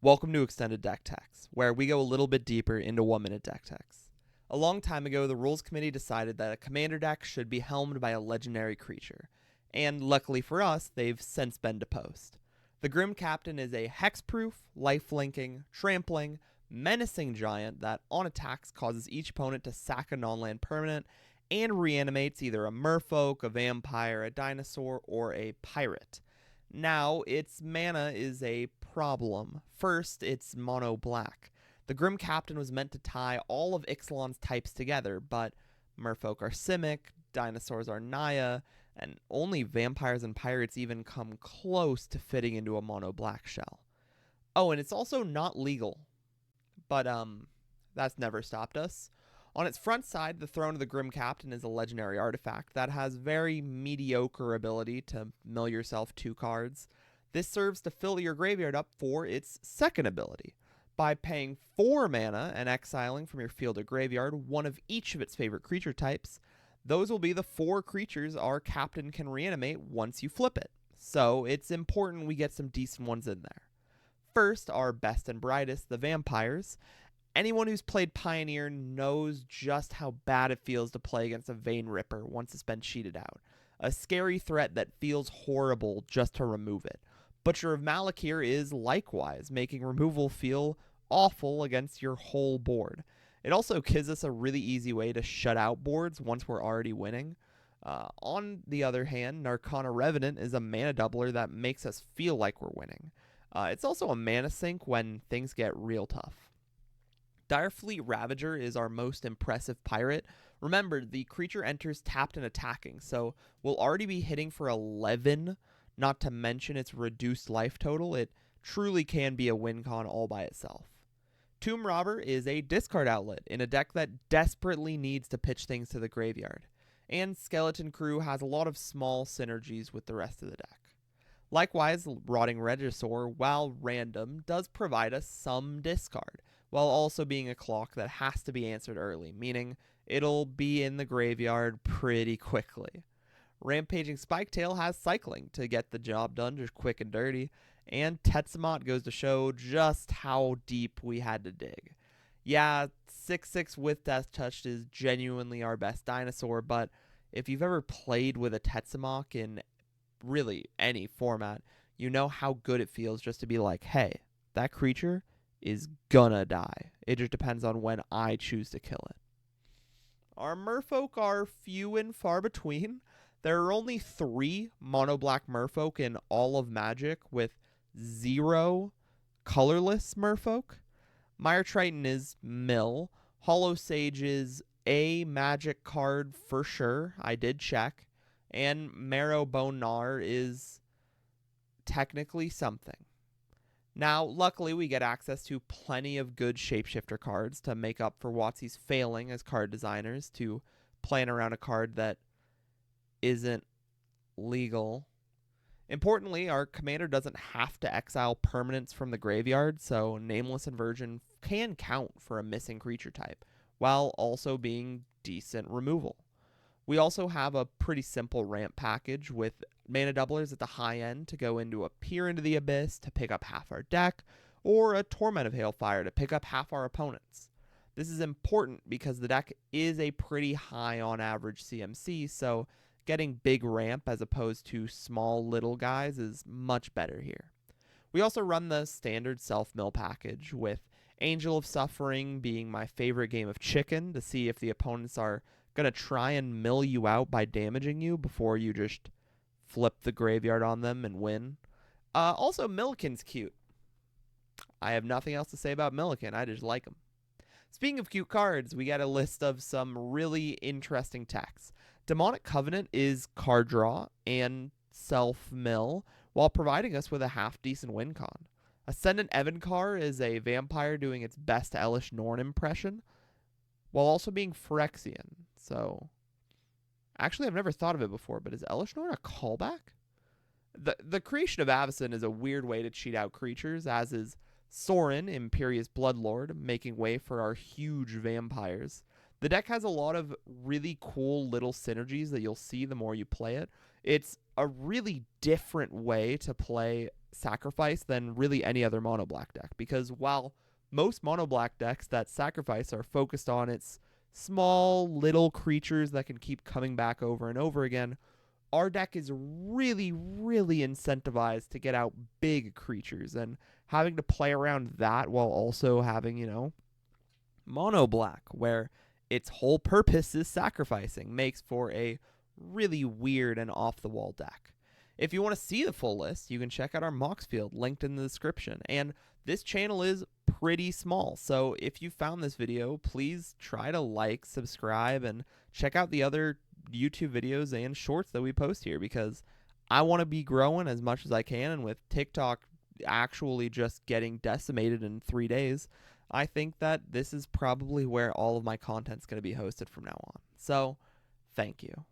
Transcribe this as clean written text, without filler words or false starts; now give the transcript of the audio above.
Welcome to Extended Deck Techs, where we go a little bit deeper into 1-minute deck techs. A long time ago, the Rules Committee decided that a commander deck should be helmed by a legendary creature, and luckily for us, they've since been deposed. The Grim Captain is a hexproof, lifelinking, trampling, menacing giant that on attacks causes each opponent to sack a non-land permanent and reanimates either a merfolk, a vampire, a dinosaur, or a pirate. Now, its mana is a problem. First, it's mono black. The Grim Captain was meant to tie all of Ixalan's types together, but merfolk are Simic, dinosaurs are Naya, and only vampires and pirates even come close to fitting into a mono black shell. Oh, and it's also not legal. But that's never stopped us. On its front side, the Throne of the Grim Captain is a legendary artifact that has very mediocre ability to mill yourself 2 cards. This serves to fill your graveyard up for its second ability. By paying 4 mana and exiling from your field or graveyard one of each of its favorite creature types, those will be the 4 creatures our captain can reanimate once you flip it. So it's important we get some decent ones in there. First, our best and brightest, the vampires. Anyone who's played Pioneer knows just how bad it feels to play against a Vein Ripper once it's been cheated out. A scary threat that feels horrible just to remove it. Butcher of Malakir is likewise, making removal feel awful against your whole board. It also gives us a really easy way to shut out boards once we're already winning. On the other hand, Narcana Revenant is a mana doubler that makes us feel like we're winning. It's also a mana sink when things get real tough. Direfleet Ravager is our most impressive pirate. Remember, the creature enters tapped and attacking, so we'll already be hitting for 11, not to mention its reduced life total. It truly can be a win con all by itself. Tomb Robber is a discard outlet in a deck that desperately needs to pitch things to the graveyard. And Skeleton Crew has a lot of small synergies with the rest of the deck. Likewise, Rotting Regisaur, while random, does provide us some discard, while also being a clock that has to be answered early, meaning it'll be in the graveyard pretty quickly. Rampaging Spiketail has cycling to get the job done just quick and dirty, and Tetsamot goes to show just how deep we had to dig. Yeah, 6/6 with Death Touch is genuinely our best dinosaur, but if you've ever played with a Tetsamot in really any format, you know how good it feels just to be like, hey, that creature is gonna die. It just depends on when I choose to kill it. Our merfolk are few and far between. There are only 3 mono black merfolk in all of Magic, with 0 colorless merfolk. Mire Triton is mill. Hollow Sage is a magic card for sure. I did check. And Marrow Bone Gnar is technically something. Now, luckily, we get access to plenty of good shapeshifter cards to make up for WotC's failing as card designers to plan around a card that isn't legal. Importantly, our commander doesn't have to exile permanents from the graveyard, so Nameless Inversion can count for a missing creature type, while also being decent removal. We also have a pretty simple ramp package with mana doublers at the high end to go into a Peer into the Abyss to pick up half our deck, or a Torment of Hailfire to pick up half our opponents. This is important because the deck is a pretty high on average CMC, so getting big ramp as opposed to small little guys is much better here. We also run the standard self-mill package, with Angel of Suffering being my favorite game of chicken to see if the opponents are going to try and mill you out by damaging you before you just flip the graveyard on them and win. Also, Milliken's cute. I have nothing else to say about Milliken. I just like him. Speaking of cute cards, we got a list of some really interesting techs. Demonic Covenant is card draw and self-mill, while providing us with a half-decent win con. Ascendant Evankar is a vampire doing its best Elish Norn impression, while also being Phyrexian. So, actually, I've never thought of it before, but is Elish Norn a callback? The creation of Avacyn is a weird way to cheat out creatures, as is Sorin, Imperious Bloodlord, making way for our huge vampires. The deck has a lot of really cool little synergies that you'll see the more you play it. It's a really different way to play sacrifice than really any other mono black deck, because while most mono black decks that sacrifice are focused on its small little creatures that can keep coming back over and over again, our deck is really, really incentivized to get out big creatures, and having to play around that while also having, mono black, where its whole purpose is sacrificing, makes for a really weird and off the wall deck. If you want to see the full list, you can check out our Mox field linked in the description. And this channel is pretty small, so if you found this video, please try to like, subscribe, and check out the other YouTube videos and shorts that we post here, because I want to be growing as much as I can, and with TikTok actually just getting decimated in 3 days, I think that this is probably where all of my content's going to be hosted from now on. So, thank you.